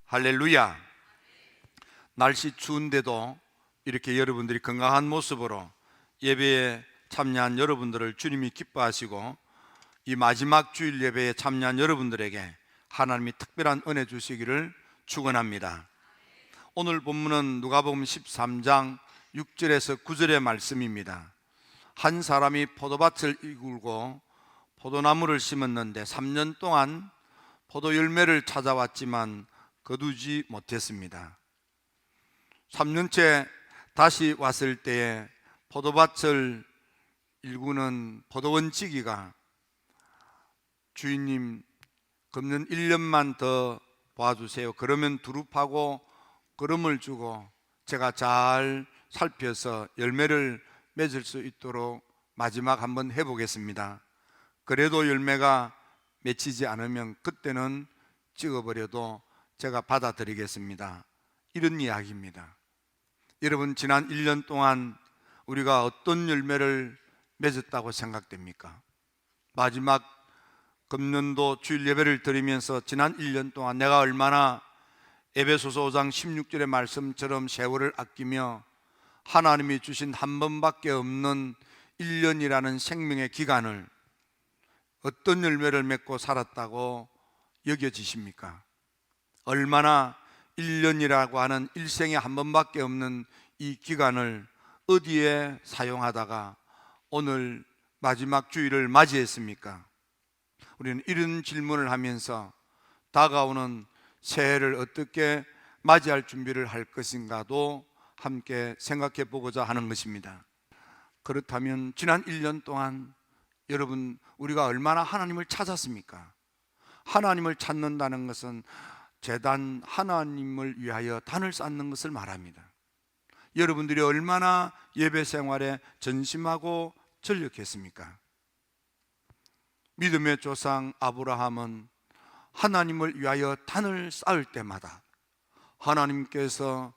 할렐루야. 날씨 추운데도 이렇게 여러분들이 건강한 모습으로 예배에 참여한 여러분들을 주님이 기뻐하시고, 이 마지막 주일 예배에 참여한 여러분들에게 하나님이 특별한 은혜 주시기를 축원합니다. 오늘 본문은 누가복음 13장 6절에서 9절의 말씀입니다. 한 사람이 포도밭을 이끌고 포도나무를 심었는데 3년 동안 포도 열매를 찾아왔지만 거두지 못했습니다. 3년째 다시 왔을 때에 포도밭을 일구는 포도원지기가 주인님, 금년 1년만 더 봐주세요. 그러면 두릅하고 거름을 주고 제가 잘 살펴서 열매를 맺을 수 있도록 마지막 한번 해보겠습니다. 그래도 열매가 맺히지 않으면 그때는 찍어버려도 제가 받아들이겠습니다. 이런 이야기입니다. 여러분, 지난 1년 동안 우리가 어떤 열매를 맺었다고 생각됩니까? 마지막 금년도 주일 예배를 드리면서 지난 1년 동안 내가 얼마나 에베소서 5장 16절의 말씀처럼 세월을 아끼며 하나님이 주신 한 번밖에 없는 1년이라는 생명의 기간을 어떤 열매를 맺고 살았다고 여겨지십니까? 얼마나 1년이라고 하는 일생에 한 번밖에 없는 이 기간을 어디에 사용하다가 오늘 마지막 주일을 맞이했습니까? 우리는 이런 질문을 하면서 다가오는 새해를 어떻게 맞이할 준비를 할 것인가도 함께 생각해 보고자 하는 것입니다. 그렇다면 지난 1년 동안 여러분, 우리가 얼마나 하나님을 찾았습니까? 하나님을 찾는다는 것은 제단 하나님을 위하여 단을 쌓는 것을 말합니다. 여러분들이 얼마나 예배 생활에 전심하고 전력했습니까? 믿음의 조상 아브라함은 하나님을 위하여 단을 쌓을 때마다 하나님께서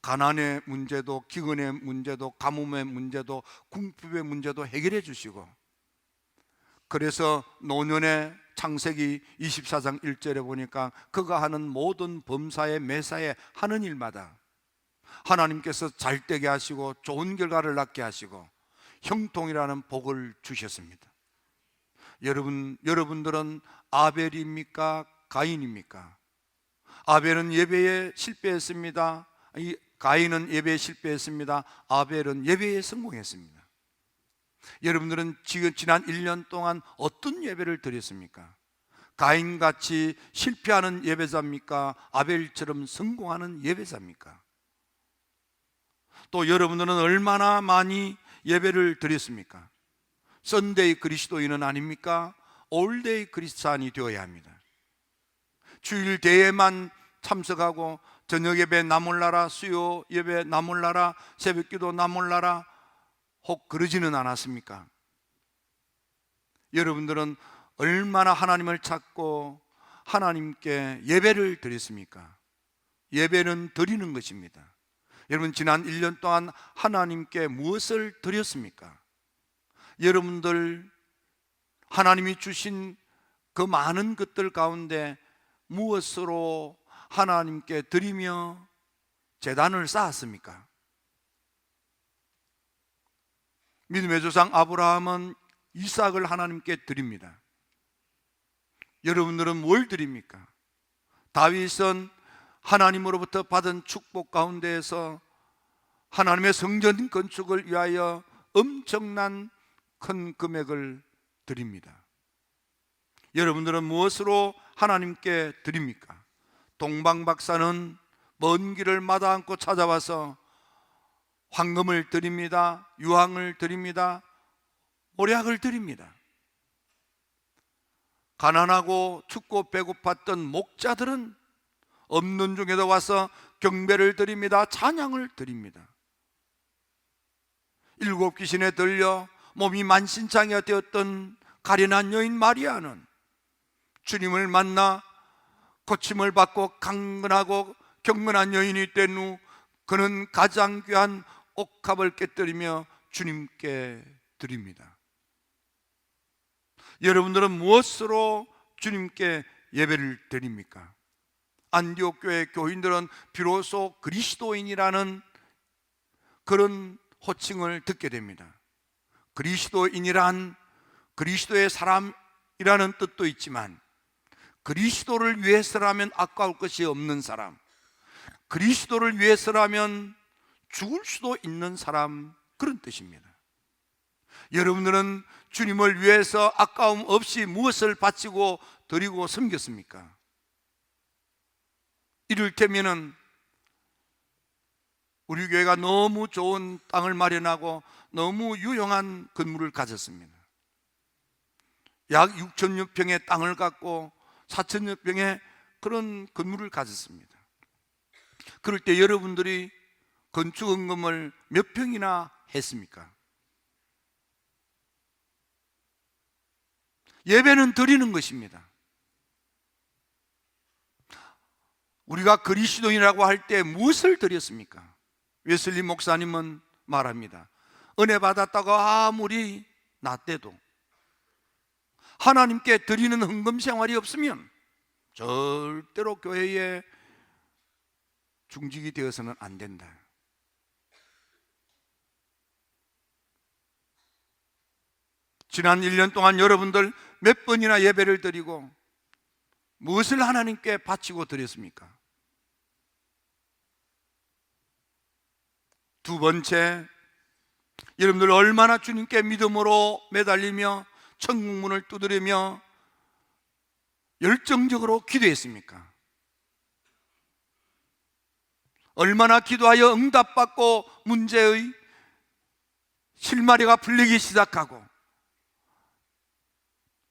가난의 문제도, 기근의 문제도, 가뭄의 문제도, 궁핍의 문제도 해결해 주시고, 그래서 노년의 창세기 24장 1절에 보니까 그가 하는 모든 범사에 매사에 하는 일마다 하나님께서 잘되게 하시고 좋은 결과를 낳게 하시고 형통이라는 복을 주셨습니다. 여러분들은 아벨입니까? 가인입니까? 아벨은 예배에 실패했습니다. 가인은 예배에 실패했습니다. 아벨은 예배에 성공했습니다. 여러분들은 지금 지난 1년 동안 어떤 예배를 드렸습니까? 가인같이 실패하는 예배자입니까? 아벨처럼 성공하는 예배자입니까? 또 여러분들은 얼마나 많이 예배를 드렸습니까? 썬데이 그리스도인은 아닙니까? 올데이 그리스찬이 되어야 합니다. 주일 대회만 참석하고 저녁 예배 나몰라라, 수요 예배 나몰라라, 새벽기도 나몰라라 혹 그러지는 않았습니까? 여러분들은 얼마나 하나님을 찾고 하나님께 예배를 드렸습니까? 예배는 드리는 것입니다. 여러분, 지난 1년 동안 하나님께 무엇을 드렸습니까? 여러분들 하나님이 주신 그 많은 것들 가운데 무엇으로 하나님께 드리며 제단을 쌓았습니까? 믿음의 조상 아브라함은 이삭을 하나님께 드립니다. 여러분들은 뭘 드립니까? 다윗은 하나님으로부터 받은 축복 가운데에서 하나님의 성전 건축을 위하여 엄청난 큰 금액을 드립니다. 여러분들은 무엇으로 하나님께 드립니까? 동방 박사는 먼 길을 마다 않고 찾아와서 황금을 드립니다. 유황을 드립니다. 모략을 드립니다. 가난하고 춥고 배고팠던 목자들은 없는 중에도 와서 경배를 드립니다. 찬양을 드립니다. 7 귀신에 들려 몸이 만신창이가 되었던 가련한 여인 마리아는 주님을 만나 고침을 받고 강건하고 경건한 여인이 된 후 그는 가장 귀한 옥합을 깨뜨리며 주님께 드립니다. 여러분들은 무엇으로 주님께 예배를 드립니까? 안디옥 교회 교인들은 비로소 그리스도인이라는 그런 호칭을 듣게 됩니다. 그리스도인이란 그리스도의 사람이라는 뜻도 있지만, 그리스도를 위해서라면 아까울 것이 없는 사람, 그리스도를 위해서라면 죽을 수도 있는 사람, 그런 뜻입니다. 여러분들은 주님을 위해서 아까움 없이 무엇을 바치고 드리고 섬겼습니까? 이를테면은 우리 교회가 너무 좋은 땅을 마련하고 너무 유용한 건물을 가졌습니다. 약 6천여 평의 땅을 갖고 4천여 평의 그런 건물을 가졌습니다. 그럴 때 여러분들이 건축헌금을 몇 평이나 했습니까? 예배는 드리는 것입니다. 우리가 그리스도인이라고 할 때 무엇을 드렸습니까? 웨슬리 목사님은 말합니다. 은혜 받았다고 아무리 낫대도 하나님께 드리는 헌금 생활이 없으면 절대로 교회에 중직이 되어서는 안 된다. 지난 1년 동안 여러분들 몇 번이나 예배를 드리고 무엇을 하나님께 바치고 드렸습니까? 두 번째, 여러분들 얼마나 주님께 믿음으로 매달리며 천국문을 두드리며 열정적으로 기도했습니까? 얼마나 기도하여 응답받고 문제의 실마리가 풀리기 시작하고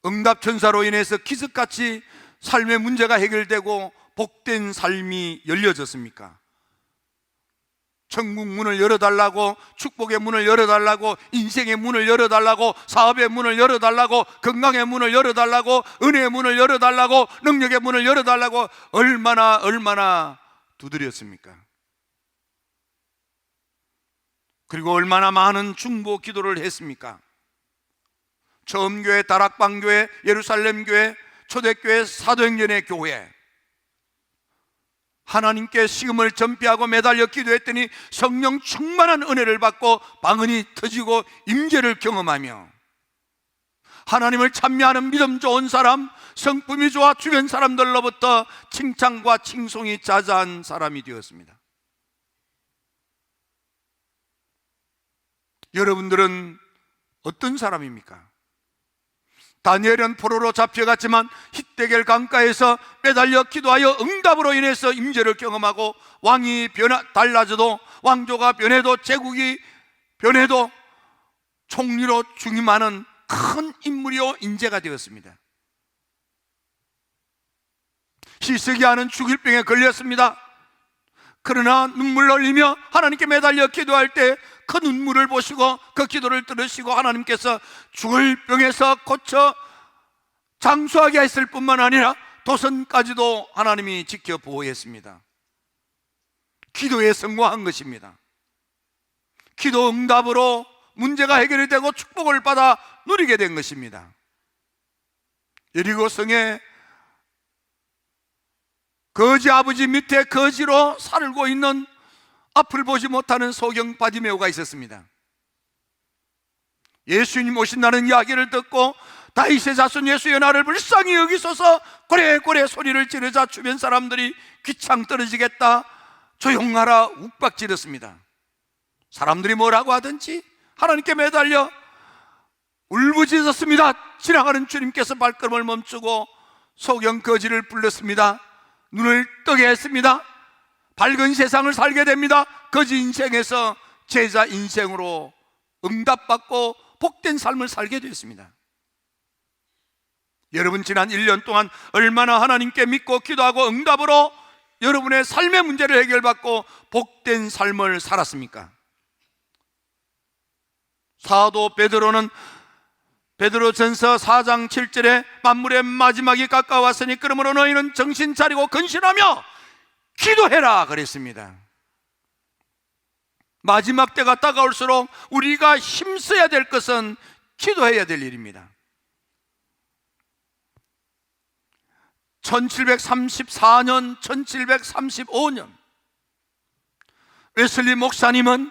응답천사로 인해서 기적같이 삶의 문제가 해결되고 복된 삶이 열려졌습니까? 천국 문을 열어달라고, 축복의 문을 열어달라고, 인생의 문을 열어달라고, 사업의 문을 열어달라고, 건강의 문을 열어달라고, 은혜의 문을 열어달라고, 능력의 문을 열어달라고 얼마나 두드렸습니까? 그리고 얼마나 많은 중보 기도를 했습니까? 처음 교회, 다락방 교회, 예루살렘 교회, 초대교회, 사도행전의 교회, 하나님께 시금을 전폐하고 매달려 기도했더니 성령 충만한 은혜를 받고 방언이 터지고 임재를 경험하며 하나님을 찬미하는 믿음 좋은 사람, 성품이 좋아 주변 사람들로부터 칭찬과 칭송이 자자한 사람이 되었습니다. 여러분들은 어떤 사람입니까? 다니엘은 포로로 잡혀갔지만 히데겔 강가에서 매달려 기도하여 응답으로 인해서 임재를 경험하고 왕이 달라져도, 왕조가 변해도, 제국이 변해도 총리로 중임하는 큰 인물이요 인재가 되었습니다. 히스기야는 죽을 병에 걸렸습니다. 그러나 눈물 흘리며 하나님께 매달려 기도할 때 그 눈물을 보시고 그 기도를 들으시고 하나님께서 죽을 병에서 고쳐 장수하게 했을 뿐만 아니라 도선까지도 하나님이 지켜 보호했습니다. 기도에 성공한 것입니다. 기도 응답으로 문제가 해결이 되고 축복을 받아 누리게 된 것입니다. 여리고성에 거지 아버지 밑에 거지로 살고 있는 앞을 보지 못하는 소경 바디메오가 있었습니다. 예수님 오신다는 이야기를 듣고 다윗의 자손 예수의 나를 불쌍히 여기소서 고래고래 소리를 지르자 주변 사람들이 귀창 떨어지겠다, 조용하라 욱박지렸습니다. 사람들이 뭐라고 하든지 하나님께 매달려 울부짖었습니다. 지나가는 주님께서 발걸음을 멈추고 소경 거지를 불렀습니다. 눈을 뜨게 했습니다. 밝은 세상을 살게 됩니다. 거지 인생에서 제자 인생으로 응답받고 복된 삶을 살게 되었습니다. 여러분, 지난 1년 동안 얼마나 하나님께 믿고 기도하고 응답으로 여러분의 삶의 문제를 해결받고 복된 삶을 살았습니까? 사도 베드로는 베드로전서 4장 7절에 만물의 마지막이 가까웠으니 그러므로 너희는 정신 차리고 근신하며 기도해라 그랬습니다. 마지막 때가 다가올수록 우리가 힘써야 될 것은 기도해야 될 일입니다. 1734년, 1735년 웨슬리 목사님은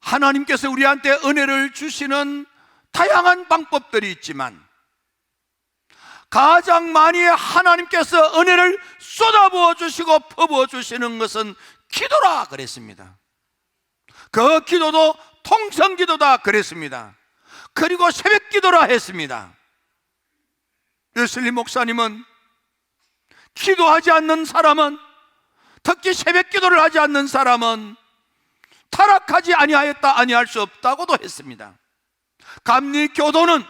하나님께서 우리한테 은혜를 주시는 다양한 방법들이 있지만 가장 많이 하나님께서 은혜를 쏟아부어 주시고 퍼부어 주시는 것은 기도라 그랬습니다. 그 기도도 통성기도다 그랬습니다. 그리고 새벽기도라 했습니다. 웨슬리 목사님은 기도하지 않는 사람은, 특히 새벽기도를 하지 않는 사람은 타락하지 아니하였다, 아니할 수 없다고도 했습니다. 감리교도는,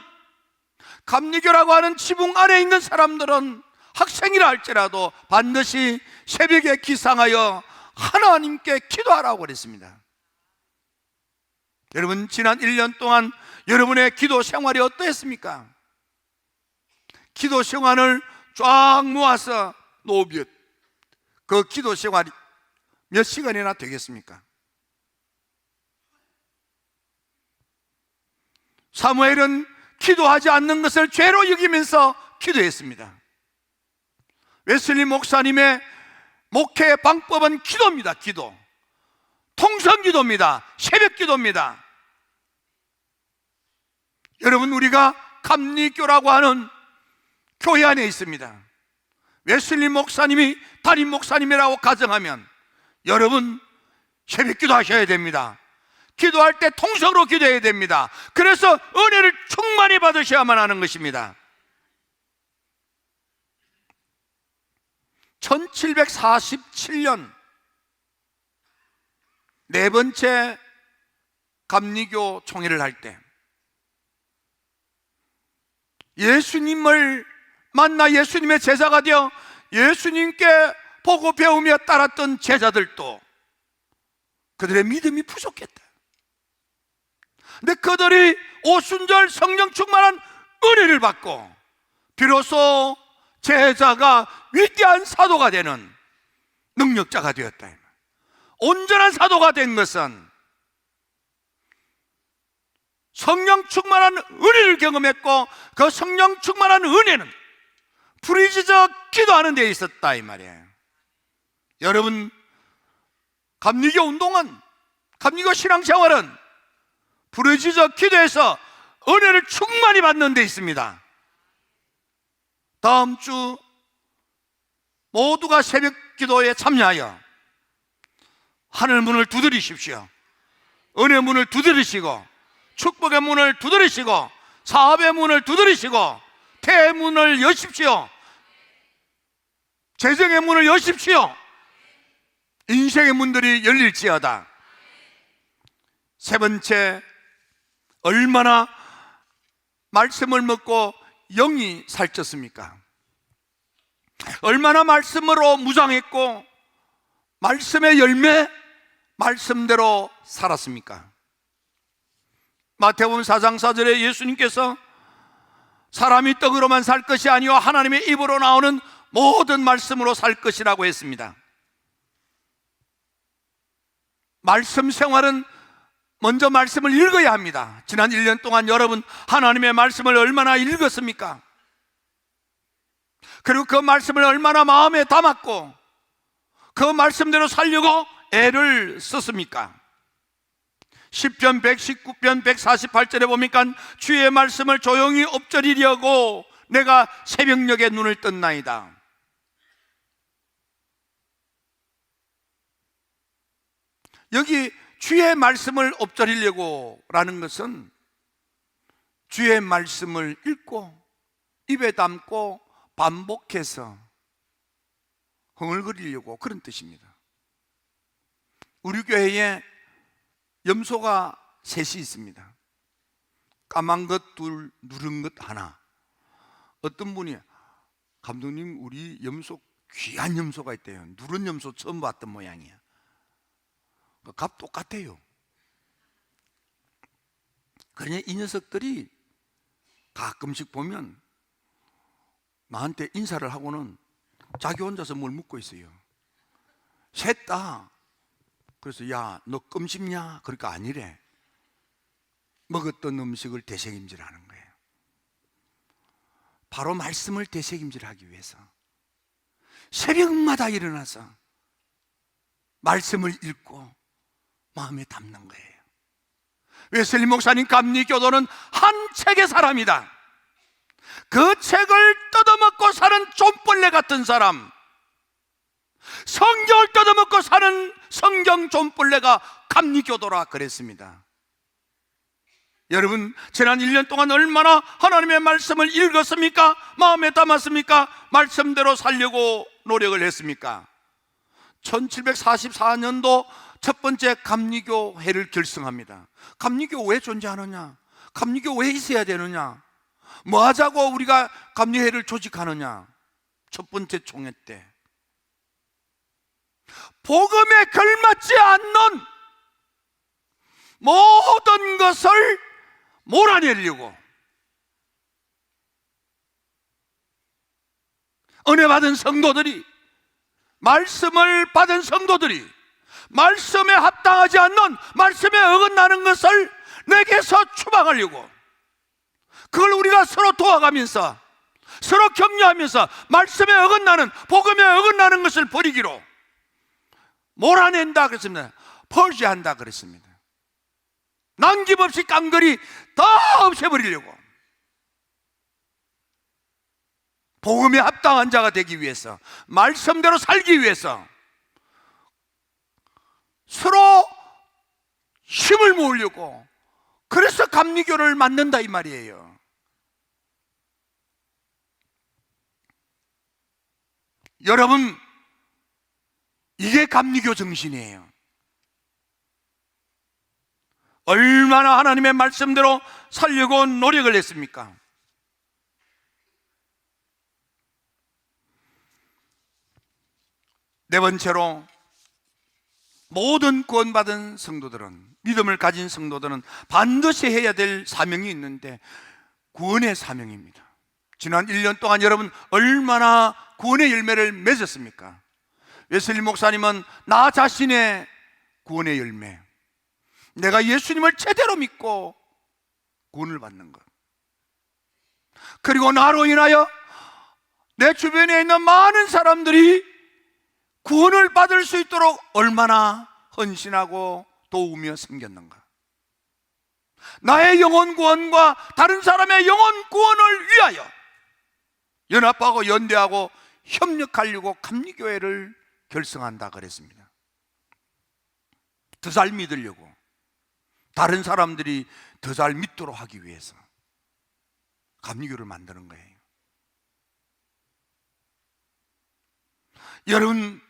감리교라고 하는 지붕 안에 있는 사람들은 학생이라 할지라도 반드시 새벽에 기상하여 하나님께 기도하라고 그랬습니다. 여러분, 지난 1년 동안 여러분의 기도 생활이 어떠했습니까? 기도 생활을 쫙 모아서 놓으면 그 기도 생활이 몇 시간이나 되겠습니까? 사무엘은 기도하지 않는 것을 죄로 여기면서 기도했습니다. 웨슬리 목사님의 목회 방법은 기도입니다. 기도, 통성기도입니다. 새벽기도입니다. 여러분, 우리가 감리교라고 하는 교회 안에 있습니다. 웨슬리 목사님이 담임 목사님이라고 가정하면 여러분 새벽기도 하셔야 됩니다. 기도할 때 통성으로 기도해야 됩니다. 그래서 은혜를 충만히 받으셔야만 하는 것입니다. 1747년 네 번째 감리교 총회를 할 때 예수님을 만나 예수님의 제자가 되어 예수님께 보고 배우며 따랐던 제자들도 그들의 믿음이 부족했다. 근데 그들이 오순절 성령 충만한 은혜를 받고 비로소 제자가 위대한 사도가 되는 능력자가 되었다. 온전한 사도가 된 것은 성령 충만한 은혜를 경험했고, 그 성령 충만한 은혜는 부르짖어 기도하는 데 있었다 이 말이에요. 여러분, 감리교 운동은, 감리교 신앙생활은 부르짖어 기도해서 은혜를 충만히 받는 데 있습니다. 다음 주 모두가 새벽 기도에 참여하여 하늘 문을 두드리십시오. 은혜 문을 두드리시고, 축복의 문을 두드리시고, 사업의 문을 두드리시고, 대문을 여십시오. 재정의 문을 여십시오. 인생의 문들이 열릴지어다. 세 번째, 얼마나 말씀을 먹고 영이 살쪘습니까? 얼마나 말씀으로 무장했고 말씀의 열매, 말씀대로 살았습니까? 마태복음 4장 4절에 예수님께서 사람이 떡으로만 살 것이 아니요 하나님의 입으로 나오는 모든 말씀으로 살 것이라고 했습니다. 말씀 생활은 먼저 말씀을 읽어야 합니다. 지난 1년 동안 여러분 하나님의 말씀을 얼마나 읽었습니까? 그리고 그 말씀을 얼마나 마음에 담았고 그 말씀대로 살려고 애를 썼습니까? 시편 119편 148절에 보니까 주의 말씀을 조용히 엎드리려고 내가 새벽녘에 눈을 떴나이다. 여기 주의 말씀을 엎드리려고 라는 것은 주의 말씀을 읽고 입에 담고 반복해서 흥얼거리려고, 그런 뜻입니다. 우리 교회에 염소가 셋이 있습니다. 까만 것 둘, 누른 것 하나. 어떤 분이 감독님 우리 염소 귀한 염소가 있대요. 누른 염소 처음 봤던 모양이야. 값 똑같아요. 그러니 이 녀석들이 가끔씩 보면 나한테 인사를 하고는 자기 혼자서 뭘 묻고 있어요. 셋 다. 그래서 야, 너 껌 씹냐? 그러니까 아니래. 먹었던 음식을 되새김질하는 거예요. 바로 말씀을 되새김질하기 위해서 새벽마다 일어나서 말씀을 읽고 마음에 담는 거예요. 웨슬리 목사님 감리교도는 한 책의 사람이다. 그 책을 뜯어먹고 사는 좀벌레 같은 사람, 성경을 뜯어먹고 사는 성경 좀벌레가 감리교도라 그랬습니다. 여러분, 지난 1년 동안 얼마나 하나님의 말씀을 읽었습니까? 마음에 담았습니까? 말씀대로 살려고 노력을 했습니까? 1744년도 첫 번째 감리교회를 결성합니다. 감리교 왜 존재하느냐? 감리교 왜 있어야 되느냐? 뭐 하자고 우리가 감리회를 조직하느냐? 첫 번째 총회 때 복음에 걸맞지 않는 모든 것을 몰아내려고, 은혜 받은 성도들이, 말씀을 받은 성도들이 말씀에 합당하지 않는, 말씀에 어긋나는 것을 내게서 추방하려고, 그걸 우리가 서로 도와가면서 서로 격려하면서 말씀에 어긋나는, 복음에 어긋나는 것을 버리기로 몰아낸다 그랬습니다. 펄지한다 그랬습니다. 남김없이 깡그리 다 없애버리려고, 복음에 합당한 자가 되기 위해서, 말씀대로 살기 위해서 서로 힘을 모으려고, 그래서 감리교를 만든다 이 말이에요. 여러분, 이게 감리교 정신이에요. 얼마나 하나님의 말씀대로 살려고 노력을 했습니까? 네 번째로, 모든 구원받은 성도들은, 믿음을 가진 성도들은 반드시 해야 될 사명이 있는데, 구원의 사명입니다. 지난 1년 동안 여러분 얼마나 구원의 열매를 맺었습니까? 웨슬리 목사님은 나 자신의 구원의 열매, 내가 예수님을 제대로 믿고 구원을 받는 것, 그리고 나로 인하여 내 주변에 있는 많은 사람들이 구원을 받을 수 있도록 얼마나 헌신하고 도우며 섬겼는가. 나의 영혼 구원과 다른 사람의 영혼 구원을 위하여 연합하고 연대하고 협력하려고 감리교회를 결성한다 그랬습니다. 더 잘 믿으려고, 다른 사람들이 더 잘 믿도록 하기 위해서 감리교를 만드는 거예요. 여러분,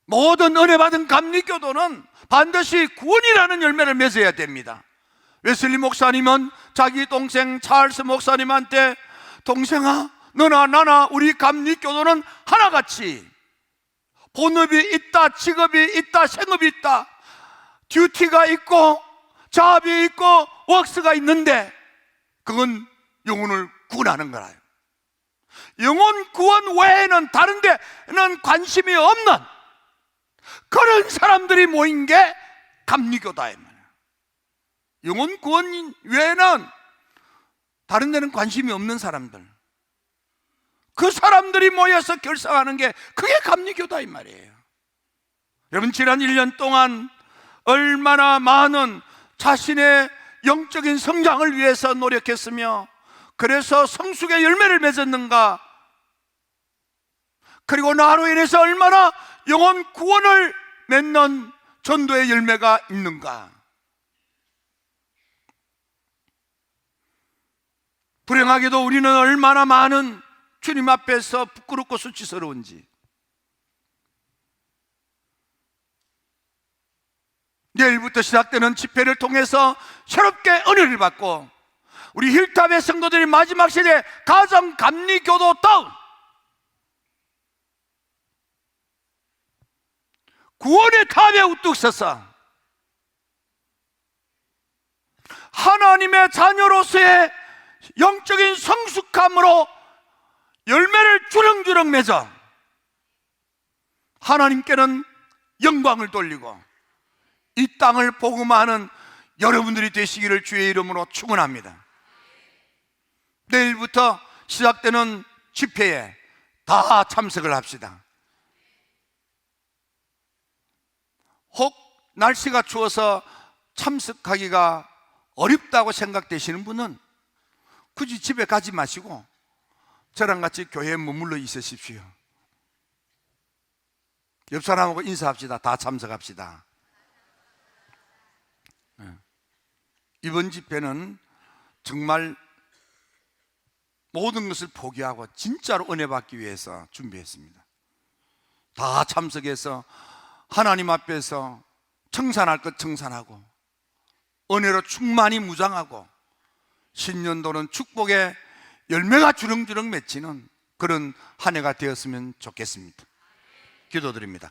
모든 은혜 받은 감리교도는 반드시 구원이라는 열매를 맺어야 됩니다. 웨슬리 목사님은 자기 동생 찰스 목사님한테, 동생아, 너나 나나 우리 감리교도는 하나같이 본업이 있다, 직업이 있다, 생업이 있다, 듀티가 있고 잡이 있고 웍스가 있는데, 그건 영혼을 구원하는 거라요. 영혼 구원 외에는 다른 데는 관심이 없는 그런 사람들이 모인 게 감리교다. 영혼 구원 외에는 다른 데는 관심이 없는 사람들, 그 사람들이 모여서 결성하는 게 그게 감리교다 이 말이에요. 여러분, 지난 1년 동안 얼마나 많은 자신의 영적인 성장을 위해서 노력했으며, 그래서 성숙의 열매를 맺었는가, 그리고 나로 인해서 얼마나 영혼 구원을 맺는 전도의 열매가 있는가. 불행하게도 우리는 얼마나 많은 주님 앞에서 부끄럽고 수치스러운지, 내일부터 시작되는 집회를 통해서 새롭게 은혜를 받고, 우리 힐탑의 성도들이 마지막 시대에 가정 감리교도다운 구원의 탑에 우뚝 서서 하나님의 자녀로서의 영적인 성숙함으로 열매를 주렁주렁 맺어 하나님께는 영광을 돌리고 이 땅을 복음화하는 여러분들이 되시기를 주의 이름으로 축원합니다. 내일부터 시작되는 집회에 다 참석을 합시다. 혹 날씨가 추워서 참석하기가 어렵다고 생각되시는 분은 굳이 집에 가지 마시고 저랑 같이 교회에 머물러 있으십시오. 옆 사람하고 인사합시다. 다 참석합시다. 이번 집회는 정말 모든 것을 포기하고 진짜로 은혜 받기 위해서 준비했습니다. 다 참석해서 하나님 앞에서 청산할 것 청산하고 은혜로 충만히 무장하고 신년도는 축복의 열매가 주렁주렁 맺히는 그런 한 해가 되었으면 좋겠습니다. 기도드립니다.